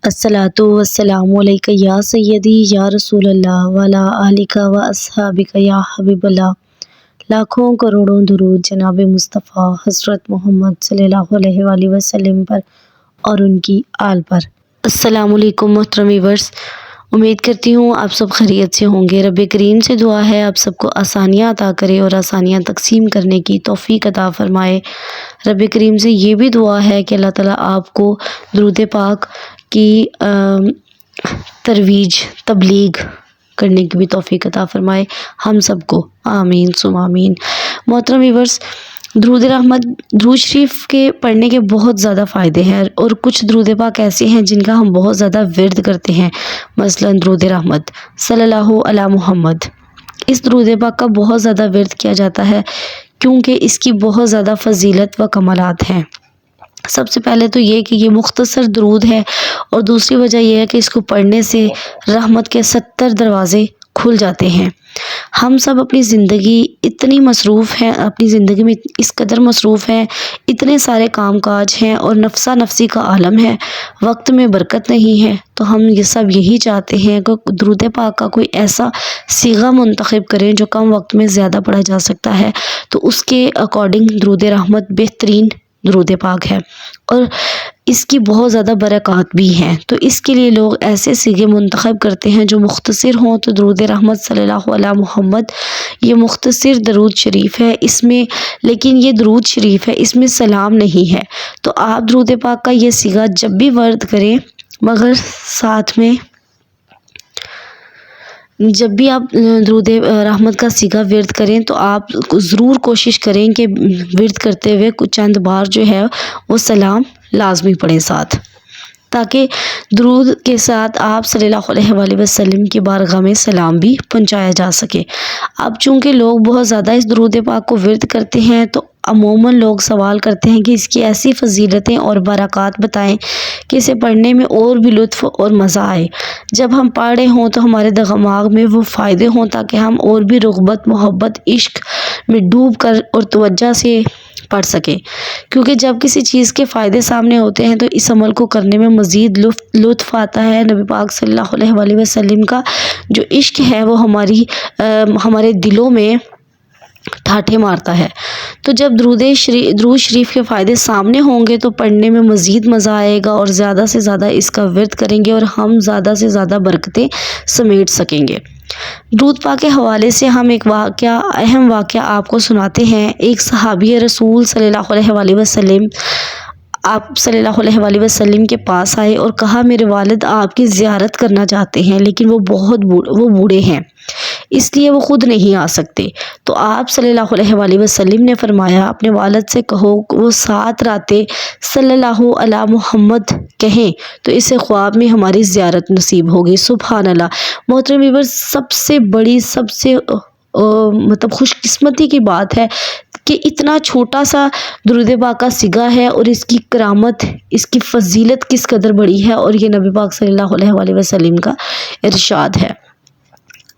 الصلاۃ والسلام علیک یا سیدی یا رسول اللہ وعلی آلک و اصحابک یا حبیب اللہ۔ لاکھوں کروڑوں درود جناب مصطفیٰ حضرت محمد صلی اللہ علیہ وآلہ وسلم پر اور ان کی آل پر۔ السلام علیکم محترم ویورز، امید کرتی ہوں آپ سب خیریت سے ہوں گے۔ رب کریم سے دعا ہے آپ سب کو آسانیاں عطا کرے اور آسانیاں تقسیم کرنے کی توفیق عطا فرمائے۔ رب کریم سے یہ بھی دعا ہے کہ اللہ تعالیٰ آپ کو درود پاک کی ترویج تبلیغ کرنے کی بھی توفیق عطا فرمائے ہم سب کو، آمین ثم آمین۔ محترم ویورز، درود رحمت، درود شریف کے پڑھنے کے بہت زیادہ فائدے ہیں اور کچھ درود پاک ایسے ہیں جن کا ہم بہت زیادہ ورد کرتے ہیں۔ مثلا درود رحمت صلی اللہ علی محمد، اس درود پاک کا بہت زیادہ ورد کیا جاتا ہے کیونکہ اس کی بہت زیادہ فضیلت و کمالات ہیں۔ سب سے پہلے تو یہ کہ یہ مختصر درود ہے، اور دوسری وجہ یہ ہے کہ اس کو پڑھنے سے رحمت کے 70 دروازے کھل جاتے ہیں۔ ہم سب اپنی زندگی اتنی مصروف ہیں، اپنی زندگی میں اس قدر مصروف ہیں، اتنے سارے کام کاج ہیں اور نفسا نفسی کا عالم ہے، وقت میں برکت نہیں ہے، تو ہم یہ سب یہی چاہتے ہیں کہ درود پاک کا کوئی ایسا صیغہ منتخب کریں جو کم وقت میں زیادہ پڑھا جا سکتا ہے، تو اس کے اکارڈنگ درود رحمت بہترین درود پاک ہے اور اس کی بہت زیادہ برکات بھی ہیں۔ تو اس کے لیے لوگ ایسے صیغے منتخب کرتے ہیں جو مختصر ہوں، تو درود رحمت صلی اللہ علیہ محمد یہ مختصر درود شریف ہے، اس میں لیکن یہ درود شریف ہے، اس میں سلام نہیں ہے، تو آپ درود پاک کا یہ صیغہ جب بھی ورد کریں، مگر ساتھ میں جب بھی آپ درود رحمت کا صیغہ ورد کریں تو آپ ضرور کوشش کریں کہ ورد کرتے ہوئے کچھ چند بار جو ہے وہ سلام لازمی پڑھیں ساتھ، تاکہ درود کے ساتھ آپ صلی اللہ علیہ وآلہ وسلم کی بارگاہ میں سلام بھی پہنچایا جا سکے۔ اب چونکہ لوگ بہت زیادہ اس درود پاک کو ورد کرتے ہیں، تو عموماً لوگ سوال کرتے ہیں کہ اس کی ایسی فضیلتیں اور برکات بتائیں کہ اسے پڑھنے میں اور بھی لطف اور مزہ آئے، جب ہم پڑھ رہے ہوں تو ہمارے دماغ میں وہ فائدے ہوں، تاکہ ہم اور بھی رغبت، محبت، عشق میں ڈوب کر اور توجہ سے پڑھ سکیں، کیونکہ جب کسی چیز کے فائدے سامنے ہوتے ہیں تو اس عمل کو کرنے میں مزید لطف آتا ہے۔ نبی پاک صلی اللہ علیہ وآلہ وسلم کا جو عشق ہے وہ ہمارے دلوں میں ٹھاٹھے مارتا ہے، تو جب درود شریف کے فائدے سامنے ہوں گے تو پڑھنے میں مزید مزہ آئے گا اور زیادہ سے زیادہ اس کا ورد کریں گے اور ہم زیادہ سے زیادہ برکتیں سمیٹ سکیں گے۔ درود پاک کے حوالے سے ہم ایک اہم واقعہ آپ کو سناتے ہیں۔ ایک صحابی رسول صلی اللہ علیہ وآلہ وسلم آپ صلی اللہ علیہ وآلہ وسلم کے پاس آئے اور کہا، میرے والد آپ کی زیارت کرنا چاہتے ہیں، لیکن وہ بوڑھے ہیں، اس لیے وہ خود نہیں آ سکتے۔ تو آپ صلی اللہ علیہ وآلہ وسلم نے فرمایا، اپنے والد سے کہو وہ 7 راتیں صلی اللہ علی محمد کہیں تو اسے خواب میں ہماری زیارت نصیب ہوگی۔ سبحان اللہ۔ محترم ویورز، سب سے بڑی خوش قسمتی کی بات ہے کہ اتنا چھوٹا سا درود پاک کا صیغہ ہے اور اس کی کرامت، اس کی فضیلت کس قدر بڑی ہے، اور یہ نبی پاک صلی اللہ علیہ وآلہ وسلم کا ارشاد ہے۔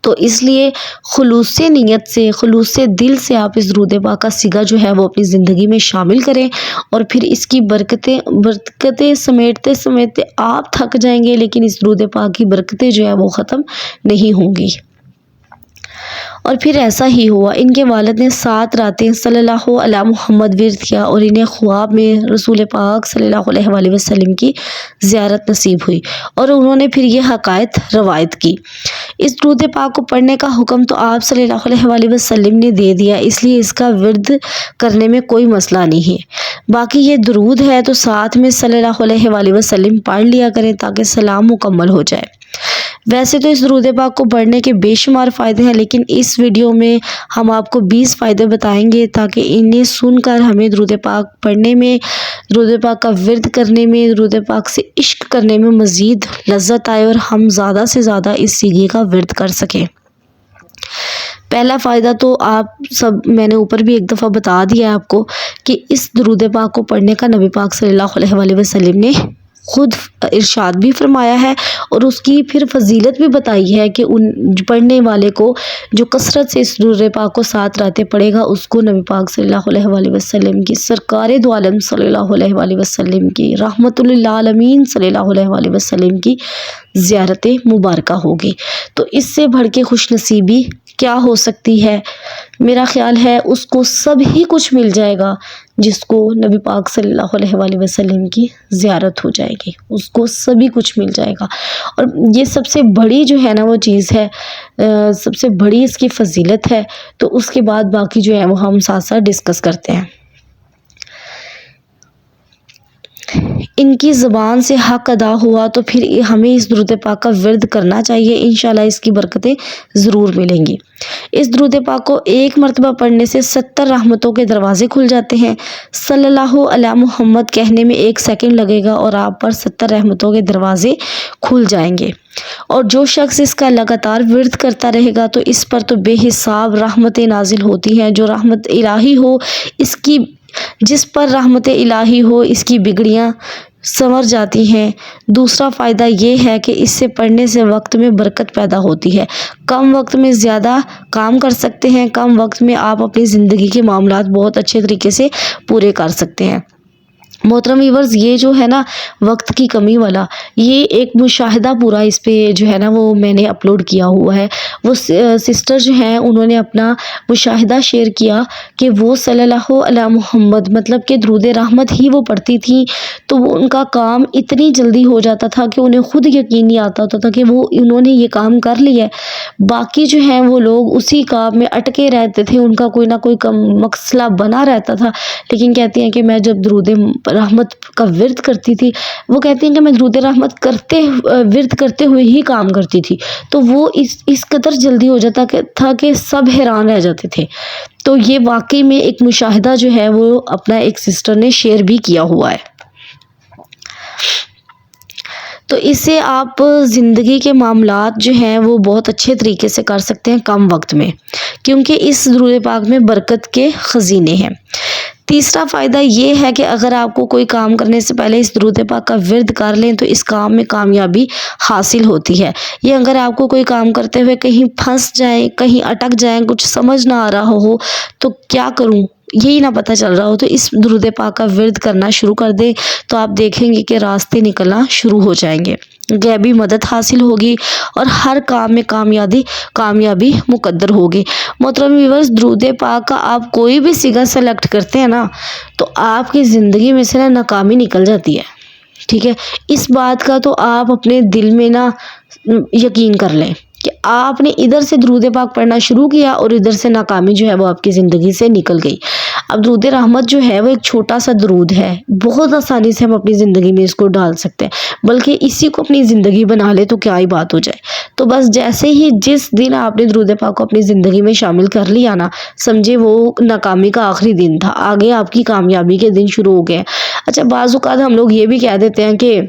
تو اس لیے خلوص نیت سے، خلوص دل سے آپ اس درود پاک کا صیغہ جو ہے وہ اپنی زندگی میں شامل کریں، اور پھر اس کی برکتیں سمیٹتے آپ تھک جائیں گے، لیکن اس درود پاک کی برکتیں جو ہے وہ ختم نہیں ہوں گی۔ اور پھر ایسا ہی ہوا، ان کے والد نے 7 راتیں صلی اللہ علیہ محمد ورد کیا اور انہیں خواب میں رسول پاک صلی اللہ علیہ وآلہ وسلم کی زیارت نصیب ہوئی، اور انہوں نے پھر یہ حقائق روایت کی۔ اس درود پاک کو پڑھنے کا حکم تو آپ صلی اللہ علیہ وآلہ وسلم نے دے دیا، اس لیے اس کا ورد کرنے میں کوئی مسئلہ نہیں ہے۔ باقی یہ درود ہے تو ساتھ میں صلی اللہ علیہ وآلہ وسلم پڑھ لیا کریں تاکہ سلام مکمل ہو جائے۔ ویسے تو اس درود پاک کو پڑھنے کے بے شمار فائدے ہیں، لیکن اس ویڈیو میں ہم آپ کو 20 فائدے بتائیں گے تاکہ انہیں سن کر ہمیں درود پاک پڑھنے میں، درود پاک کا ورد کرنے میں، درود پاک سے عشق کرنے میں مزید لذت آئے اور ہم زیادہ سے زیادہ اس صیغے کا ورد کر سکیں۔ پہلا فائدہ تو میں نے اوپر بھی ایک دفعہ بتا دیا آپ کو کہ اس درود پاک کو پڑھنے کا نبی پاک صلی اللہ علیہ وآلہ وسلم نے خود ارشاد بھی فرمایا ہے اور اس کی پھر فضیلت بھی بتائی ہے کہ ان پڑھنے والے کو جو کثرت سے اس درود پاک کو 7 راتیں پڑھے گا اس کو نبی پاک صلی اللہ علیہ وآلہ وسلم کی، سرکار دو عالم صلی اللہ علیہ وآلہ وسلم کی، رحمت للعالمین صلی اللہ علیہ وآلہ وسلم کی زیارت مبارکہ ہوگی۔ تو اس سے بڑھ کے خوش نصیبی کیا ہو سکتی ہے؟ میرا خیال ہے اس کو سب ہی کچھ مل جائے گا جس کو نبی پاک صلی اللہ علیہ وآلہ وسلم کی زیارت ہو جائے گی، اس کو سبھی کچھ مل جائے گا۔ اور یہ سب سے بڑی جو ہے نا وہ چیز ہے، سب سے بڑی اس کی فضیلت ہے۔ تو اس کے بعد باقی جو ہے وہ ہم ساتھ ساتھ ڈسکس کرتے ہیں۔ ان کی زبان سے حق ادا ہوا تو پھر ہمیں اس درود پاک کا ورد کرنا چاہیے، انشاءاللہ اس کی برکتیں ضرور ملیں گی۔ اس درود پاک کو ایک مرتبہ پڑھنے سے 70 رحمتوں کے دروازے کھل جاتے ہیں۔ صلی اللہ علی محمد کہنے میں 1 سیکنڈ لگے گا اور آپ پر 70 رحمتوں کے دروازے کھل جائیں گے۔ اور جو شخص اس کا لگاتار ورد کرتا رہے گا تو اس پر تو بے حساب رحمتیں نازل ہوتی ہیں۔ جو رحمت الہی ہو اس کی، جس پر رحمت الہی ہو اس کی بگڑیاں سنور جاتی ہیں۔ دوسرا فائدہ یہ ہے کہ اس سے پڑھنے سے وقت میں برکت پیدا ہوتی ہے، کم وقت میں زیادہ کام کر سکتے ہیں، کم وقت میں آپ اپنی زندگی کے معاملات بہت اچھے طریقے سے پورے کر سکتے ہیں۔ محترم ویورز، یہ جو ہے نا وقت کی کمی والا، یہ ایک مشاہدہ پورا اس پہ جو ہے نا وہ میں نے اپلوڈ کیا ہوا ہے۔ وہ سسٹر جو ہیں انہوں نے اپنا مشاہدہ شیئر کیا کہ وہ صلی اللہ علیہ محمد مطلب کہ درود رحمت ہی وہ پڑھتی تھیں تو وہ ان کا کام اتنی جلدی ہو جاتا تھا کہ انہیں خود یقین نہیں آتا ہوتا تھا کہ وہ انہوں نے یہ کام کر لیا ہے۔ باقی جو ہیں وہ لوگ اسی کام میں اٹکے رہتے تھے، ان کا کوئی نہ کوئی مسئلہ بنا رہتا تھا، لیکن کہتی ہیں کہ میں جب درود رحمت کا ورد کرتی تھی، وہ کہتی ہیں کہ میں درود رحمت ورد کرتے ہوئے ہی کام کرتی تھی، تو وہ اس قدر جلدی ہو جاتا تھا کہ سب حیران رہ جاتے تھے۔ تو یہ واقعی میں ایک مشاہدہ جو ہے وہ اپنا ایک سسٹر نے شیئر بھی کیا ہوا ہے۔ تو اس سے آپ زندگی کے معاملات جو ہیں وہ بہت اچھے طریقے سے کر سکتے ہیں کم وقت میں، کیونکہ اس درود پاک میں برکت کے خزینے ہیں۔ تیسرا فائدہ یہ ہے کہ اگر آپ کو کوئی کام کرنے سے پہلے اس درود پاک کا ورد کر لیں تو اس کام میں کامیابی حاصل ہوتی ہے۔ یہ اگر آپ کو کوئی کام کرتے ہوئے کہیں پھنس جائیں، کہیں اٹک جائیں، کچھ سمجھ نہ آ رہا ہو تو کیا کروں یہی نہ پتہ چل رہا ہو، تو اس درود پاک کا ورد کرنا شروع کر دیں تو آپ دیکھیں گے کہ راستے نکلنا شروع ہو جائیں گے، غیبی مدد حاصل ہوگی اور ہر کام میں کامیابی مقدر ہوگی۔ محترم ویورز، درود پاک کا آپ کوئی بھی صیغہ سلیکٹ کرتے ہیں نا تو آپ کی زندگی میں سے نا ناکامی نکل جاتی ہے، ٹھیک ہے؟ اس بات کا تو آپ اپنے دل میں نا یقین کر لیں کہ آپ نے ادھر سے درود پاک پڑھنا شروع کیا اور ادھر سے ناکامی جو ہے وہ آپ کی زندگی سے نکل گئی۔ اب درود رحمت جو ہے وہ ایک چھوٹا سا درود ہے، بہت آسانی سے ہم اپنی زندگی میں اس کو ڈال سکتے ہیں، بلکہ اسی کو اپنی زندگی بنا لے تو کیا ہی بات ہو جائے۔ تو بس جیسے ہی جس دن آپ نے درود پاک کو اپنی زندگی میں شامل کر لیا نا، سمجھے وہ ناکامی کا آخری دن تھا، آگے آپ کی کامیابی کے دن شروع ہو گئے۔ اچھا، بعض اوقات ہم لوگ یہ بھی کہہ دیتے ہیں کہ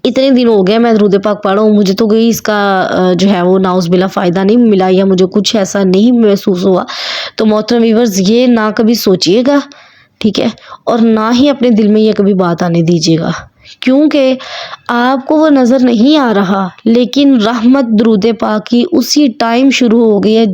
اتنے دن ہو گئے میں درود پاک پڑھا ہوں، مجھے تو کوئی اس کا جو ہے وہ ناؤز بلا فائدہ نہیں ملا یا مجھے کچھ ایسا نہیں محسوس ہوا۔ تو محترم ویورز، یہ نہ کبھی سوچیے گا، ٹھیک ہے، اور نہ ہی اپنے دل میں یہ کبھی بات آنے دیجیے گا، کیونکہ آپ کو وہ نظر نہیں آ رہا، لیکن رحمت درود پاک کی اسی ٹائم شروع ہو گئی ہے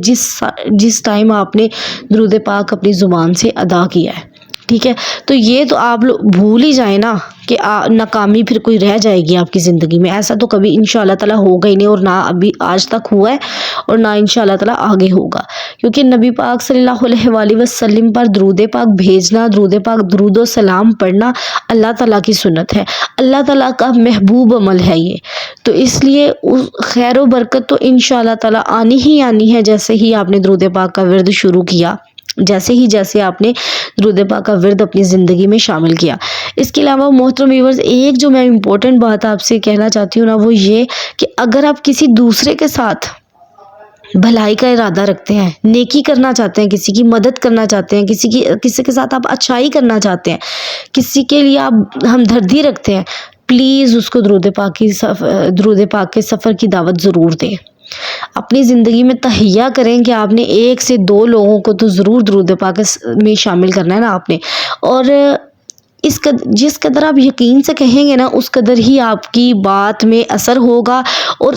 جس ٹائم آپ نے درود پاک اپنی زبان سے ادا کیا ہے، ٹھیک ہے؟ تو یہ تو آپ لوگ بھول ہی جائیں نا کہ ناکامی پھر کوئی رہ جائے گی آپ کی زندگی میں، ایسا تو کبھی انشاءاللہ تعالیٰ ہوگا ہی نہیں، اور نہ ابھی آج تک ہوا ہے اور نہ انشاءاللہ تعالیٰ آگے ہوگا، کیونکہ نبی پاک صلی اللہ علیہ وآلہ وسلم پر درود پاک بھیجنا، درود پاک درود و سلام پڑھنا اللہ تعالیٰ کی سنت ہے، اللہ تعالیٰ کا محبوب عمل ہے یہ، تو اس لیے خیر و برکت تو انشاءاللہ تعالیٰ آنی ہی آنی ہے جیسے ہی آپ نے درود پاک کا ورد شروع کیا، جیسے آپ نے درود پاک کا ورد اپنی زندگی میں شامل کیا۔ اس کے علاوہ محترم ویورز، ایک جو میں امپورٹنٹ بات آپ سے کہنا چاہتی ہوں نا، وہ یہ کہ اگر آپ کسی دوسرے کے ساتھ بھلائی کا ارادہ رکھتے ہیں، نیکی کرنا چاہتے ہیں، کسی کی مدد کرنا چاہتے ہیں، کسی کے ساتھ آپ اچھائی کرنا چاہتے ہیں، کسی کے لیے آپ ہمدردی رکھتے ہیں، پلیز اس کو درود پاک کے سفر کی دعوت ضرور دیں۔ اپنی زندگی میں تہیہ کریں کہ آپ نے 1 سے 2 لوگوں کو تو ضرور درود پاک میں شامل کرنا ہے نا آپ نے، اور جس قدر آپ یقین سے کہیں گے نا اس قدر ہی آپ کی بات میں اثر ہوگا. اور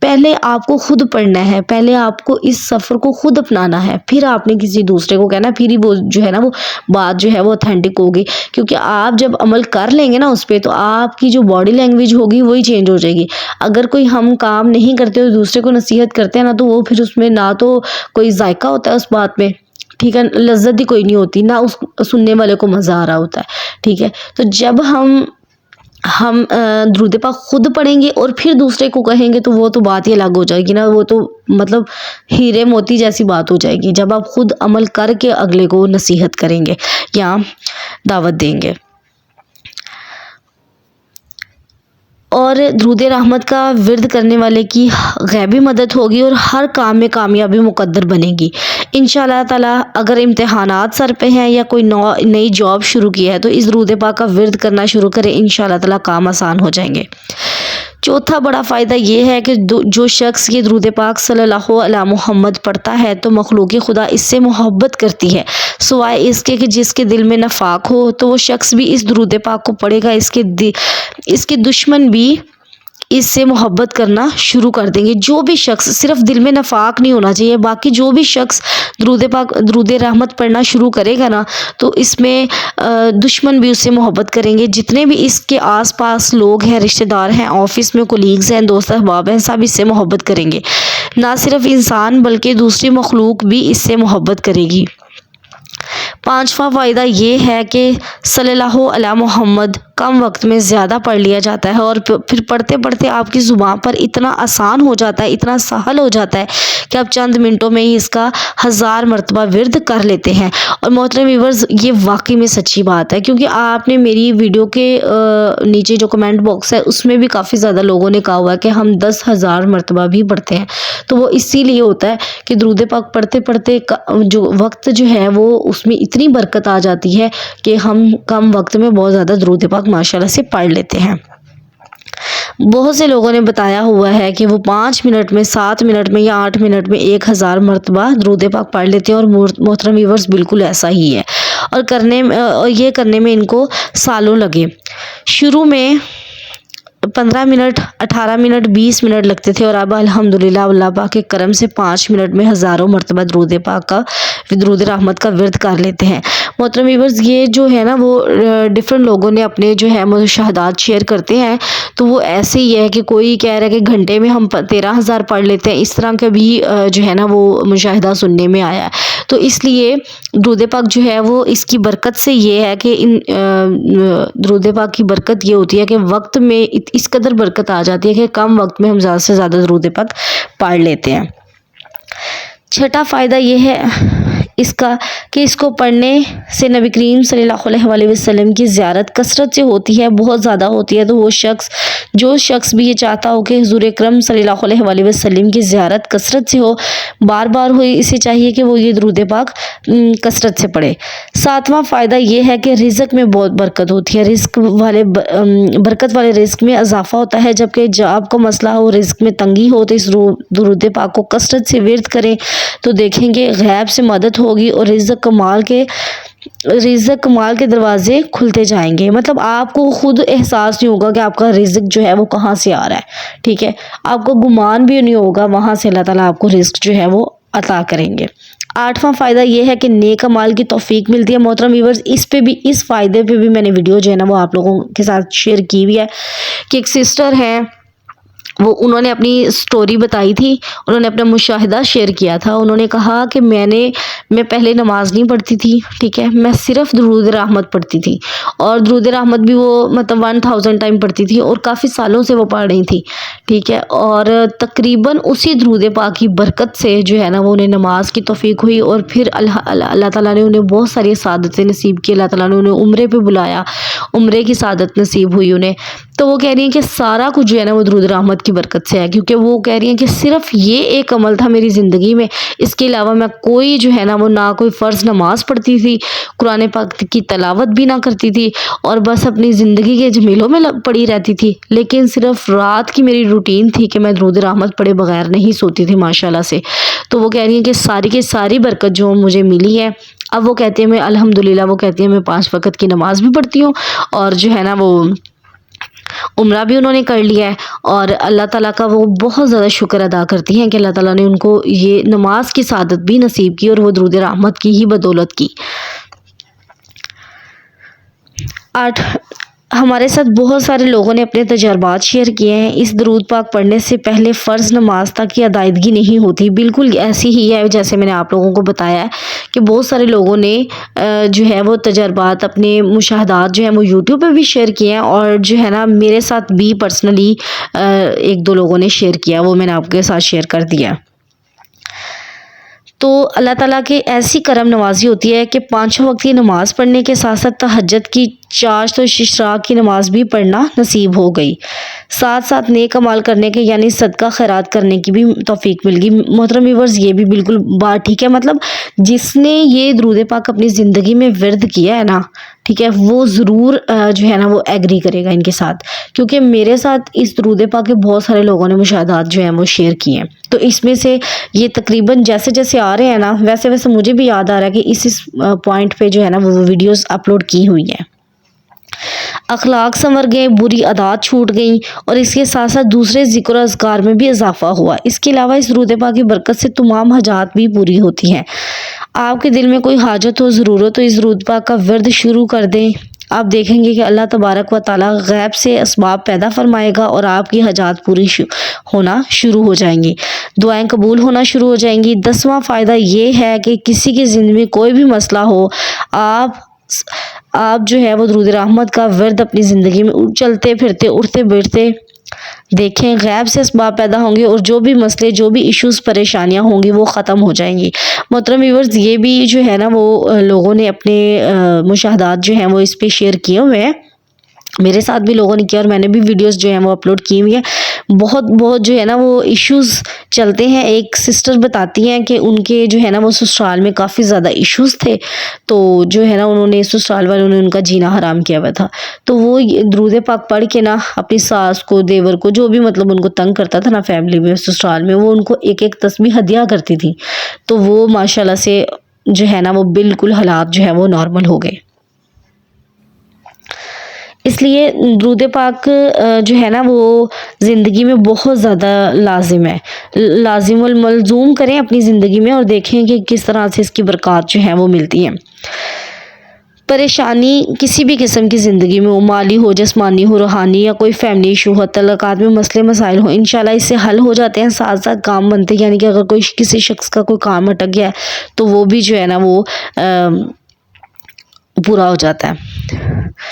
پہلے آپ کو خود پڑھنا ہے, پہلے آپ کو اس سفر کو خود اپنانا ہے, پھر آپ نے کسی دوسرے کو کہنا, پھر ہی وہ جو ہے نا وہ بات جو ہے وہ اوتھینٹک ہوگی. کیونکہ آپ جب عمل کر لیں گے نا اس پہ, تو آپ کی جو باڈی لینگویج ہوگی وہی چینج ہو جائے گی. اگر کوئی ہم کام نہیں کرتے اور دوسرے کو نصیحت کرتے ہیں نا, تو وہ پھر اس میں نہ تو کوئی ذائقہ ہوتا ہے اس بات میں, ٹھیک ہے, لذت ہی کوئی نہیں ہوتی, نہ اس سننے والے کو مزہ آ رہا ہوتا ہے, ٹھیک ہے. تو جب ہم درود پاک خود پڑھیں گے اور پھر دوسرے کو کہیں گے, تو وہ تو بات ہی الگ ہو جائے گی نا, وہ تو مطلب ہیرے موتی جیسی بات ہو جائے گی, جب آپ خود عمل کر کے اگلے کو نصیحت کریں گے یا دعوت دیں گے. اور درود رحمت کا ورد کرنے والے کی غیبی مدد ہوگی اور ہر کام میں کامیابی مقدر بنے گی انشاءاللہ تعالی. اگر امتحانات سر پہ ہیں یا کوئی نئی جاب شروع کی ہے, تو اس درود پاک کا ورد کرنا شروع کریں, انشاءاللہ تعالی کام آسان ہو جائیں گے. چوتھا بڑا فائدہ یہ ہے کہ جو شخص یہ درود پاک صلی اللہ علیہ محمد پڑھتا ہے تو مخلوق خدا اس سے محبت کرتی ہے, سوائے اس کے کہ جس کے دل میں نفاق ہو. تو وہ شخص بھی اس درود پاک کو پڑھے گا, اس کے دشمن بھی اس سے محبت کرنا شروع کر دیں گے. جو بھی شخص, صرف دل میں نفاق نہیں ہونا چاہیے, باقی جو بھی شخص درود رحمت پڑھنا شروع کرے گا نا, تو اس میں دشمن بھی اس سے محبت کریں گے. جتنے بھی اس کے آس پاس لوگ ہیں, رشتہ دار ہیں, آفس میں کولیگز ہیں, دوست احباب ہیں, سب اس سے محبت کریں گے. نہ صرف انسان بلکہ دوسری مخلوق بھی اس سے محبت کرے گی. پانچواں فائدہ یہ ہے کہ صلی اللہ علیہ محمد کم وقت میں زیادہ پڑھ لیا جاتا ہے, اور پھر پڑھتے پڑھتے آپ کی زبان پر اتنا آسان ہو جاتا ہے, اتنا سہل ہو جاتا ہے کہ آپ چند منٹوں میں ہی اس کا 1000 مرتبہ ورد کر لیتے ہیں. اور محترم ویورز, یہ واقعی میں سچی بات ہے, کیونکہ آپ نے میری ویڈیو کے نیچے جو کمنٹ باکس ہے اس میں بھی کافی زیادہ لوگوں نے کہا ہوا ہے کہ ہم 10,000 مرتبہ بھی پڑھتے ہیں. تو وہ اسی لیے ہوتا ہے کہ درود پاک پڑھتے پڑھتے جو وقت جو ہے وہ اس میں اتنی برکت آ جاتی ہے کہ ہم کم وقت میں بہت زیادہ درود پاک ماشاءاللہ سے پڑھ لیتے ہیں. بہت سے لوگوں نے بتایا ہوا ہے کہ وہ 5 منٹ میں, 7 منٹ میں یا 8 منٹ میں 1000 مرتبہ درود پاک پڑھ لیتے ہیں. اور محترم ویورز بالکل ایسا ہی ہے, اور یہ کرنے میں ان کو سالوں لگے. شروع میں 15 منٹ, 18 منٹ, 20 منٹ لگتے تھے, اور اب الحمدللہ اللہ پاک کے کرم سے 5 منٹ میں ہزاروں مرتبہ درود رحمت کا ورد کر لیتے ہیں. محترم ویورز, یہ جو ہے نا وہ ڈفرنٹ لوگوں نے اپنے جو ہے مشاہدات شیئر کرتے ہیں, تو وہ ایسے ہی ہے کہ کوئی کہہ رہا ہے کہ گھنٹے میں ہم 13,000 پڑھ لیتے ہیں, اس طرح کا بھی جو ہے نا وہ مشاہدہ سننے میں آیا ہے. تو اس لیے درود پاک جو ہے وہ اس کی برکت سے یہ ہے کہ درود پاک کی برکت یہ ہوتی ہے کہ وقت میں اس قدر برکت آ جاتی ہے کہ کم وقت میں ہم زیادہ سے زیادہ درود پاک پڑھ لیتے ہیں. چھٹا فائدہ یہ ہے اس کا کہ اس کو پڑھنے سے نبی کریم صلی اللہ علیہ وسلم کی زیارت کثرت سے ہوتی ہے, بہت زیادہ ہوتی ہے. تو جو شخص بھی یہ چاہتا ہو کہ حضور اکرم صلی اللہ علیہ وسلم کی زیارت کثرت سے ہو, بار بار ہو, اسے چاہیے کہ وہ یہ درود پاک کثرت سے پڑھے. 7واں فائدہ یہ ہے کہ رزق میں بہت برکت ہوتی ہے, برکت والے رزق میں اضافہ ہوتا ہے. جبکہ جب آپ کو مسئلہ ہو, رزق میں تنگی ہو, تو اس درود پاک کو کثرت سے ورد کریں, تو دیکھیں گے غیب سے مدد ہوگی اور رزق کمال کے دروازے کھلتے جائیں گے. مطلب آپ کو خود احساس نہیں ہوگا کہ آپ کا رزق جو ہے وہ کہاں سے آ رہا ہے, ٹھیک ہے, آپ کو گمان بھی نہیں ہوگا, وہاں سے اللہ تعالیٰ آپ کو رزق جو ہے وہ عطا کریں گے. 8واں فائدہ یہ ہے کہ نیک اعمال کی توفیق ملتی ہے. محترم ویورز, اس فائدے پہ بھی میں نے ویڈیو جو ہے نا وہ آپ لوگوں کے ساتھ شیئر کی ہوئی ہے کہ ایک سسٹر ہے, انہوں نے اپنی سٹوری بتائی تھی, انہوں نے اپنا مشاہدہ شیئر کیا تھا. انہوں نے کہا کہ میں پہلے نماز نہیں پڑھتی تھی, ٹھیک ہے, میں صرف درود رحمت پڑھتی تھی, اور درود رحمت بھی وہ مطلب 1000 ٹائم پڑھتی تھی, اور کافی سالوں سے وہ پڑھ رہی تھی, ٹھیک ہے. اور تقریباً اسی درود پاک کی برکت سے جو ہے نا وہ انہیں نماز کی توفیق ہوئی, اور پھر اللہ تعالیٰ نے انہیں بہت ساری سعادتیں نصیب کی. اللہ تعالیٰ نے انہیں عمرے پہ بلایا, عمرے کی سعادت نصیب ہوئی انہیں. تو وہ کہہ رہی ہیں کہ سارا کچھ جو ہے نا وہ درود رحمت کی برکت سے ہے, کیونکہ وہ کہہ رہی ہیں کہ صرف یہ ایک عمل تھا میری زندگی میں, اس کے علاوہ میں کوئی جو ہے نا وہ نہ کوئی فرض نماز پڑھتی تھی, قرآن پاک کی تلاوت بھی نہ کرتی تھی, اور بس اپنی زندگی کے جھمیلوں میں پڑی رہتی تھی. لیکن صرف رات کی میری روٹین تھی کہ میں درود رحمت پڑھے بغیر نہیں سوتی تھی ماشاءاللہ سے. تو وہ کہہ رہی ہیں کہ ساری کی ساری برکت جو مجھے ملی ہے اب وہ کہتے ہیں میں الحمدللہ، وہ کہتی ہیں میں 5 وقت کی نماز بھی پڑھتی ہوں، اور جو ہے نا وہ عمرہ بھی انہوں نے کر لیا ہے، اور اللہ تعالیٰ کا وہ بہت زیادہ شکر ادا کرتی ہیں کہ اللہ تعالیٰ نے ان کو یہ نماز کی سعادت بھی نصیب کی، اور وہ درود رحمت کی ہی بدولت کی۔ 8، ہمارے ساتھ بہت سارے لوگوں نے اپنے تجربات شیئر کیے ہیں۔ اس درود پاک پڑھنے سے پہلے فرض نماز تک کی ادائیگی نہیں ہوتی، بالکل ایسی ہی ہے جیسے میں نے آپ لوگوں کو بتایا ہے کہ بہت سارے لوگوں نے جو ہے وہ تجربات، اپنے مشاہدات جو ہیں وہ یوٹیوب پہ بھی شیئر کیے ہیں، اور جو ہے نا میرے ساتھ بھی پرسنلی 1-2 لوگوں نے شیئر کیا، وہ میں نے آپ کے ساتھ شیئر کر دیا۔ تو اللہ تعالیٰ کی ایسی کرم نوازی ہوتی ہے کہ 5 وقت کی نماز پڑھنے کے ساتھ ساتھ تہجد کی چاشت و اشراق کی نماز بھی پڑھنا نصیب ہو گئی، ساتھ ساتھ نیک عمال کرنے کے یعنی صدقہ خیرات کرنے کی بھی توفیق مل گئی۔ محترم ویورز، یہ بھی بالکل بات ٹھیک ہے، مطلب جس نے یہ درود پاک اپنی زندگی میں ورد کیا ہے نا، ٹھیک ہے، وہ ضرور جو ہے نا وہ ایگری کرے گا ان کے ساتھ، کیونکہ میرے ساتھ اس درود پاک کے بہت سارے لوگوں نے مشاہدات جو ہیں وہ شیئر کیے ہیں۔ تو اس میں سے یہ تقریباً جیسے جیسے آ رہے ہیں نا، ویسے ویسے مجھے بھی یاد آ رہا ہے کہ اس پوائنٹ پہ جو ہے نا وہ ویڈیوز اپلوڈ کی ہوئی ہیں۔ اخلاق سنور گئے، بری عادات چھوٹ گئیں، اور اس کے ساتھ ساتھ دوسرے ذکر و اذکار میں بھی اضافہ ہوا۔ اس کے علاوہ اس درود پاک کی برکت سے تمام حاجات بھی پوری ہوتی ہیں۔ آپ کے دل میں کوئی حاجت ہو، ضرورت ہو، اس درود پاک کا ورد شروع کر دیں، آپ دیکھیں گے کہ اللہ تبارک و تعالیٰ غیب سے اسباب پیدا فرمائے گا، اور آپ کی حاجات پوری ہونا شروع ہو جائیں گی، دعائیں قبول ہونا شروع ہو جائیں گی۔ 10واں فائدہ یہ ہے کہ کسی کی زندگی میں کوئی بھی مسئلہ ہو، آپ جو ہے وہ درود رحمت کا ورد اپنی زندگی میں چلتے پھرتے اٹھتے بیٹھتے دیکھیں، غیب سے اسباب پیدا ہوں گے، اور جو بھی مسئلے، جو بھی ایشوز، پریشانیاں ہوں گی وہ ختم ہو جائیں گی۔ محترم ویورز، یہ بھی جو ہے نا وہ لوگوں نے اپنے مشاہدات جو ہیں وہ اس پہ شیئر کیے ہوئے ہیں، میرے ساتھ بھی لوگوں نے کیا، اور میں نے بھی ویڈیوز جو ہیں وہ اپلوڈ کی ہوئی ہیں۔ بہت جو ہے نا وہ ایشوز چلتے ہیں۔ ایک سسٹر بتاتی ہیں کہ ان کے جو ہے نا وہ سسرال میں کافی زیادہ ایشوز تھے، تو جو ہے نا انہوں نے سسرال والوں نے ان کا جینا حرام کیا ہوا تھا، تو وہ درود پاک پڑھ کے نا اپنی ساس کو، دیور کو، جو بھی مطلب ان کو تنگ کرتا تھا نا فیملی میں، سسرال میں، وہ ان کو ایک ایک تسبیح ہدیہ کرتی تھی، تو وہ ماشاءاللہ سے جو ہے نا وہ بالکل حالات جو ہے وہ نارمل ہو گئے۔ اس لیے درود پاک جو ہے نا وہ زندگی میں بہت زیادہ لازم ہے، لازم الملزوم کریں اپنی زندگی میں، اور دیکھیں کہ کس طرح سے اس کی برکات جو ہیں وہ ملتی ہیں۔ پریشانی کسی بھی قسم کی زندگی میں ہو، مالی ہو، جسمانی ہو، روحانی، یا کوئی فیملی ایشو ہو، تعلقات میں مسئلے مسائل ہو، انشاءاللہ اس سے حل ہو جاتے ہیں، ساتھ ساتھ کام بنتے ہیں، یعنی کہ اگر کوئی کسی شخص کا کوئی کام اٹک گیا ہے تو وہ بھی جو ہے نا وہ پورا ہو جاتا ہے۔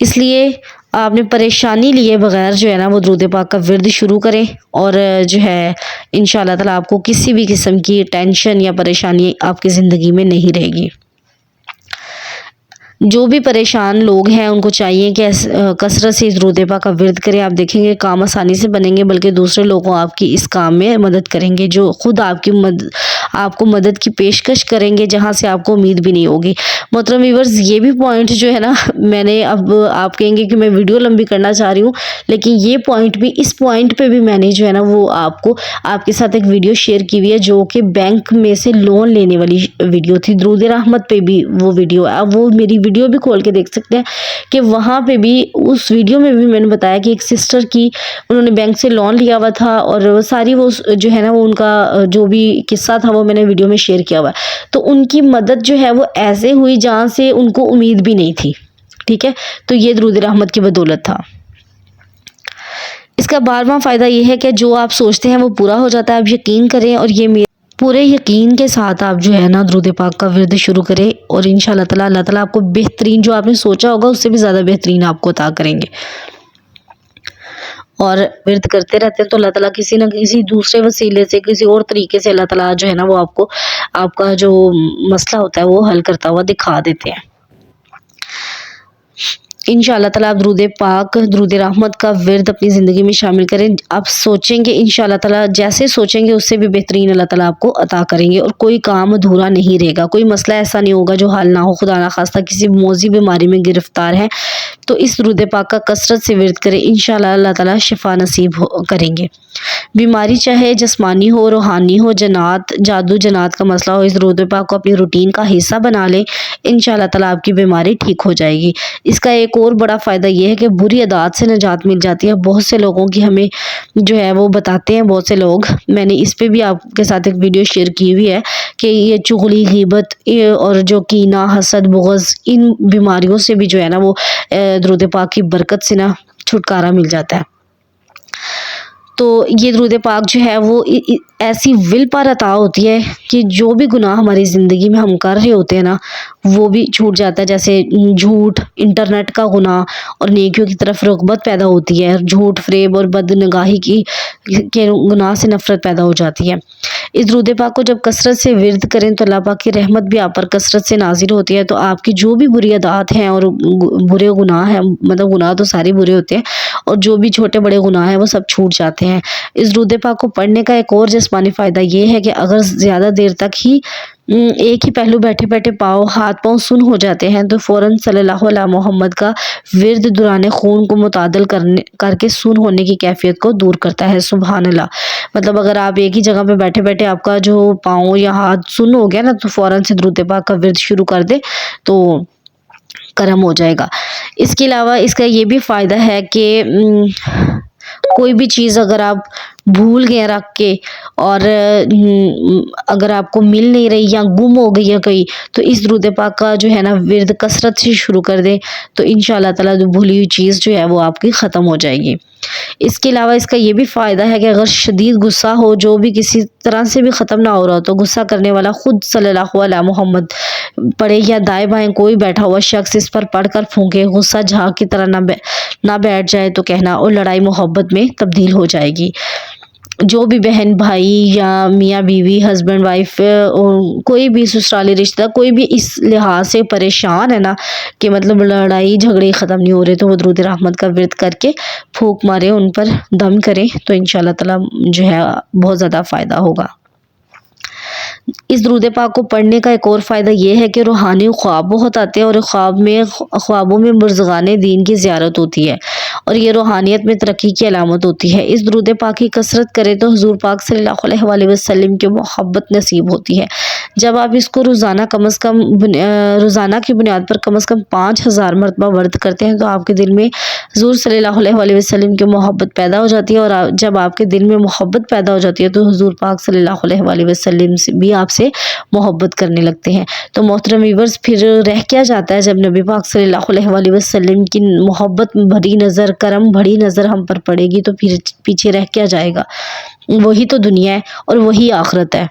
اس لیے آپ نے پریشانی لیے بغیر جو ہے نا وہ درود پاک کا ورد شروع کریں، اور جو ہے انشاءاللہ تعالیٰ آپ کو کسی بھی قسم کی ٹینشن یا پریشانی آپ کی زندگی میں نہیں رہے گی۔ جو بھی پریشان لوگ ہیں ان کو چاہیے کہ کثرت سے اس درود پاک کا ورد کریں، آپ دیکھیں گے کام آسانی سے بنیں گے، بلکہ دوسرے لوگوں آپ کی اس کام میں مدد کریں گے، جو خود آپ کو مدد کی پیشکش کریں گے جہاں سے آپ کو امید بھی نہیں ہوگی۔ محترم ویورز، یہ بھی پوائنٹ جو ہے نا، میں نے اب آپ کہیں گے کہ میں ویڈیو لمبی کرنا چاہ رہی ہوں، لیکن یہ پوائنٹ بھی، اس پوائنٹ پہ بھی میں نے جو ہے نا وہ آپ کے ساتھ ایک ویڈیو شیئر کی ہوئی ہے، جو کہ بینک میں سے لون لینے والی ویڈیو تھی، درود رحمت پہ بھی وہ ویڈیو ہے، آپ وہ میری ویڈیو بھی کھول کے دیکھ سکتے ہیں کہ وہاں پہ بھی، اس ویڈیو میں بھی میں نے بتایا کہ ایک سسٹر کی، انہوں نے بینک سے لون لیا ہوا تھا، اور وہ ساری وہ جو ہے نا وہ ان کا جو بھی قصہ تھا وہ میں نے ویڈیو میں شیئر کیا ہوا ہے، تو ان کی مدد جو ہے وہ ایسے ہوئی جہاں سے ان کو امید بھی نہیں تھی، ٹھیک ہے، تو یہ درود رحمت کی بدولت تھا۔ اس کا 12واں فائدہ یہ ہے کہ جو آپ سوچتے ہیں وہ پورا ہو جاتا ہے، آپ یقین کریں، اور یہ پورے یقین کے ساتھ آپ جو ہے نا درود پاک کا ورد شروع کریں، اور انشاءاللہ تعالیٰ اللہ تعالیٰ آپ کو بہترین، جو آپ نے سوچا ہوگا اس سے بھی زیادہ بہترین آپ کو عطا کریں گے۔ اور ورد کرتے رہتے ہیں تو اللہ تعالیٰ کسی نہ کسی دوسرے وسیلے سے، کسی اور طریقے سے اللہ تعالیٰ جو ہے نا وہ آپ کا جو مسئلہ ہوتا ہے وہ حل کرتا ہوا دکھا دیتے ہیں۔ انشاءاللہ تعالیٰ آپ درود پاک، درود رحمت کا ورد اپنی زندگی میں شامل کریں، آپ سوچیں گے انشاءاللہ تعالیٰ، جیسے سوچیں گے اس سے بھی بہترین اللہ تعالیٰ آپ کو عطا کریں گے، اور کوئی کام ادھورا نہیں رہے گا، کوئی مسئلہ ایسا نہیں ہوگا جو حل نہ ہو۔ خدا نخواستہ کسی موذی بیماری میں گرفتار ہے تو اس درود پاک کا کثرت سے ورد کریں، انشاءاللہ اللہ تعالیٰ شفا نصیب کریں گے۔ بیماری چاہے جسمانی ہو، روحانی ہو، جنات جادو جنات کا مسئلہ ہو، اس درود پاک کو اپنی روٹین کا حصہ بنا لیں، انشاءاللہ تعالیٰ آپ کی بیماری ٹھیک ہو جائے گی۔ اس کا ایک اور بڑا فائدہ یہ ہے کہ بری عادات سے نجات مل جاتی ہے۔ بہت سے لوگوں کی ہمیں جو ہے وہ بتاتے ہیں بہت سے لوگ، میں نے اس پہ بھی آپ کے ساتھ ایک ویڈیو شیئر کی ہوئی ہے کہ یہ چغلی، غیبت اور جو کینہ، حسد، بغض، ان بیماریوں سے بھی جو ہے نا وہ درود پاک کی برکت سے نا چھٹکارا مل جاتا ہے۔ تو یہ درود پاک جو ہے وہ ایسی ول پر عطا ہوتی ہے کہ جو بھی گناہ ہماری زندگی میں ہم کر رہے ہوتے ہیں نا وہ بھی چھوٹ جاتا ہے، جیسے جھوٹ، انٹرنیٹ کا گناہ اور نیکیوں کی طرف رغبت پیدا ہوتی ہے، جھوٹ، فریب اور بد نگاہی کے گناہ سے نفرت پیدا ہو جاتی ہے۔ اس درود پاک کو جب کثرت سے ورد کریں تو اللہ پاک کی رحمت بھی آپ پر کثرت سے نازل ہوتی ہے، تو آپ کی جو بھی بری عادات ہیں اور برے گناہ ہیں، مطلب گناہ تو سارے برے ہوتے ہیں، اور جو بھی چھوٹے بڑے گناہ ہیں وہ سب چھوٹ جاتے ہیں۔ اس درود پاک کو پڑھنے کا ایک اور جسمانی فائدہ یہ ہے کہ اگر زیادہ دیر تک ہی ایک ہی پہلو بیٹھے بیٹھے ہاتھ پاؤں سن ہو جاتے ہیں تو فوراً صلی اللہ علیہ محمد کا ورد دوران خون کو متعادل کر کے سن ہونے کی کیفیت کو دور کرتا ہے۔ سبحان اللہ۔ مطلب اگر آپ ایک ہی جگہ پہ بیٹھے بیٹھے آپ کا جو پاؤں یا ہاتھ سن ہو گیا نا تو فوراً سے درود پاک کا ورد شروع کر دے تو کرم ہو جائے گا۔ اس کے علاوہ اس کا یہ بھی فائدہ ہے کہ کوئی بھی چیز اگر آپ بھول گئے رکھ کے اور اگر آپ کو مل نہیں رہی یا گم ہو گئی ہے کہیں، تو اس درود پاک کا جو ہے نا ورد کثرت سے شروع کر دیں تو انشاءاللہ تعالیٰ جو بھولی ہوئی چیز جو ہے وہ آپ کی ختم ہو جائے گی۔ اس کے علاوہ اس کا یہ بھی فائدہ ہے کہ اگر شدید غصہ ہو جو بھی کسی طرح سے بھی ختم نہ ہو رہا تو غصہ کرنے والا خود صلی اللہ علیہ محمد پڑھے یا دائیں بائیں کوئی بیٹھا ہوا شخص اس پر پڑھ کر پھونکے، غصہ جھاگ کی طرح نہ بیٹھ جائے تو کہنا اور لڑائی محبت میں تبدیل ہو جائے گی۔ جو بھی بہن بھائی یا میاں بیوی، ہسبینڈ وائف، کوئی بھی سسرالی رشتہ کوئی بھی اس لحاظ سے پریشان ہے نا کہ مطلب لڑائی جھگڑے ختم نہیں ہو رہے تو وہ درود رحمت کا ورد کر کے پھونک مارے، ان پر دم کرے تو انشاءاللہ تعالیٰ جو ہے بہت زیادہ فائدہ ہوگا۔ اس درود پاک کو پڑھنے کا ایک اور فائدہ یہ ہے کہ روحانی خواب بہت آتے ہیں اور خوابوں میں برزگان دین کی زیارت ہوتی ہے اور یہ روحانیت میں ترقی کی علامت ہوتی ہے۔ اس درود پاک کی کثرت کرے تو حضور پاک صلی اللہ علیہ وآلہ وسلم کی محبت نصیب ہوتی ہے۔ جب آپ اس کو روزانہ کی بنیاد پر کم از کم 5000 مرتبہ ورد کرتے ہیں تو آپ کے دل میں حضور صلی اللہ علیہ وآلہ وسلم کی محبت پیدا ہو جاتی ہے، اور جب آپ کے دل میں محبت پیدا ہو جاتی ہے تو حضور پاک صلی اللہ علیہ وآلہ وسلم بھی آپ سے محبت کرنے لگتے ہیں۔ تو محترم ویورز، پھر رہ کیا جاتا ہے جب نبی پاک صلی اللہ علیہ وآلہ وسلم کی محبت بھری نظر، کرم بھری نظر ہم پر پڑے گی تو پھر پیچھے رہ کیا جائے گا؟ وہی تو دنیا ہے اور وہی آخرت ہے۔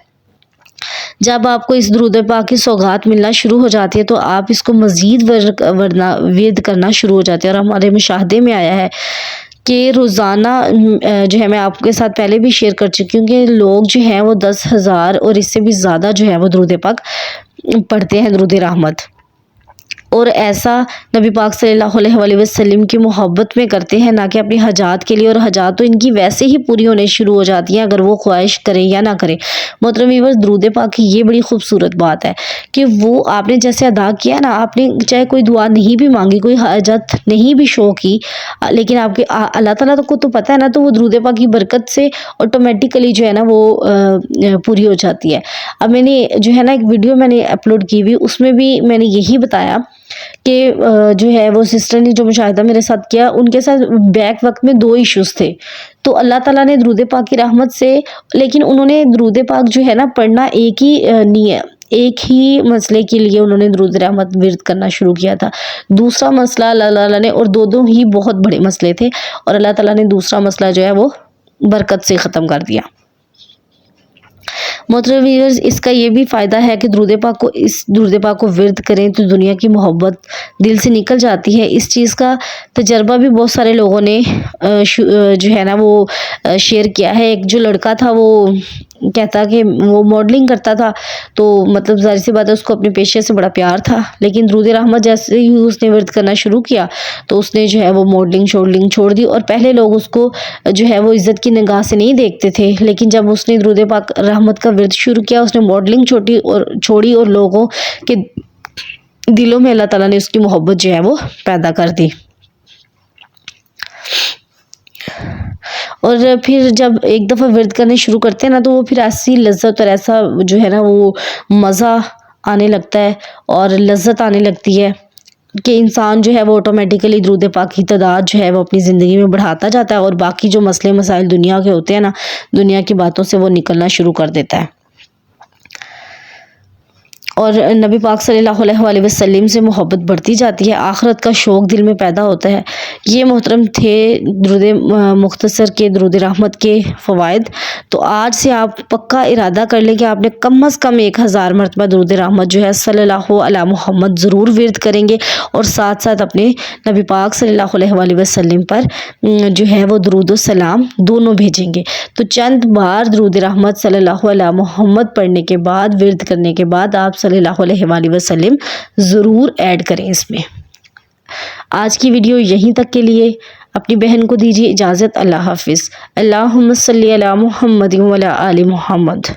جب آپ کو اس درود پاک کی سوغات ملنا شروع ہو جاتی ہے تو آپ اس کو مزید ورد کرنا شروع ہو جاتے ہیں، اور ہمارے مشاہدے میں آیا ہے کہ روزانہ جو ہے میں آپ کے ساتھ پہلے بھی شیئر کر چکی ہوں کہ لوگ جو ہیں وہ 10,000 اور اس سے بھی زیادہ جو ہے وہ درود پاک پڑھتے ہیں، درود رحمت، اور ایسا نبی پاک صلی اللہ علیہ وآلہ وسلم کی محبت میں کرتے ہیں، نہ کہ اپنی حاجات کے لیے، اور حاجات تو ان کی ویسے ہی پوری ہونے شروع ہو جاتی ہیں اگر وہ خواہش کریں یا نہ کریں۔ محترم ویورز، درود پاک کی یہ بڑی خوبصورت بات ہے کہ وہ آپ نے جیسے ادا کیا نا، آپ نے چاہے کوئی دعا نہیں بھی مانگی، کوئی حاجت نہیں بھی شو کی، لیکن آپ کے اللہ تعالیٰ کو تو پتہ ہے نا، تو وہ درود پاک کی برکت سے آٹومیٹیکلی جو ہے نا وہ پوری ہو جاتی ہے۔ اب میں نے جو ہے نا ایک ویڈیو میں نے اپلوڈ کی ہوئی، اس میں بھی میں نے یہی بتایا کہ جو ہے وہ سسٹر نے جو مشاہدہ میرے ساتھ کیا، ان کے ساتھ بیک وقت میں 2 ایشوز تھے، تو اللہ تعالیٰ نے درود پاک کی رحمت سے، لیکن انہوں نے درود پاک جو ہے نا پڑھنا ایک ہی مسئلے کے لیے انہوں نے درود رحمت ورد کرنا شروع کیا تھا۔ دوسرا مسئلہ اللہ تعالیٰ نے، اور دو ہی بہت بڑے مسئلے تھے، اور اللہ تعالیٰ نے دوسرا مسئلہ جو ہے وہ برکت سے ختم کر دیا۔ محترم ویورز، اس کا یہ بھی فائدہ ہے کہ اس درود پاک کو ورد کریں تو دنیا کی محبت دل سے نکل جاتی ہے۔ اس چیز کا تجربہ بھی بہت سارے لوگوں نے جو ہے نا وہ شیئر کیا ہے۔ ایک جو لڑکا تھا وہ کہتا کہ وہ ماڈلنگ کرتا تھا، تو مطلب ظاہر سی بات ہے اس کو اپنے پیشے سے بڑا پیار تھا، لیکن درود رحمت جیسے ہی اس نے ورد کرنا شروع کیا تو اس نے جو ہے وہ ماڈلنگ چھوڑ دی، اور پہلے لوگ اس کو جو ہے وہ عزت کی نگاہ سے نہیں دیکھتے تھے، لیکن جب اس نے درود پاک رحمت کا ورد شروع کیا، اس نے ماڈلنگ چھوڑی اور لوگوں کے دلوں میں اللہ تعالیٰ نے اس کی محبت جو ہے وہ پیدا کر دی۔ اور پھر جب ایک دفعہ ورد کرنے شروع کرتے ہیں نا تو وہ پھر ایسی لذت اور ایسا جو ہے نا وہ مزہ آنے لگتا ہے اور لذت آنے لگتی ہے کہ انسان جو ہے وہ آٹومیٹیکلی درود پاک کی تعداد جو ہے وہ اپنی زندگی میں بڑھاتا جاتا ہے اور باقی جو مسئلے مسائل دنیا کے ہوتے ہیں نا، دنیا کی باتوں سے وہ نکلنا شروع کر دیتا ہے اور نبی پاک صلی اللہ علیہ وآلہ وسلم سے محبت بڑھتی جاتی ہے، آخرت کا شوق دل میں پیدا ہوتا ہے۔ یہ محترم تھے درود مختصر کے درود رحمت کے فوائد۔ تو آج سے آپ پکا ارادہ کر لیں کہ آپ نے کم از کم 1000 مرتبہ درود رحمت جو ہے صلی اللہ علیہ محمد ضرور ورد کریں گے اور ساتھ ساتھ اپنے نبی پاک صلی اللہ علیہ وآلہ وسلم پر جو ہے وہ درود و سلام دونوں بھیجیں گے۔ تو چند بار درود رحمت صلی اللہ علیہ محمد پڑھنے کے بعد، ورد کرنے کے بعد آپ صلی اللہ علیہ وآلہ وسلم ضرور ایڈ کریں اس میں۔ آج کی ویڈیو یہیں تک کے لیے، اپنی بہن کو دیجیے اجازت۔ اللہ حافظ۔ اللہم صلی علی محمد وعلی آل محمد۔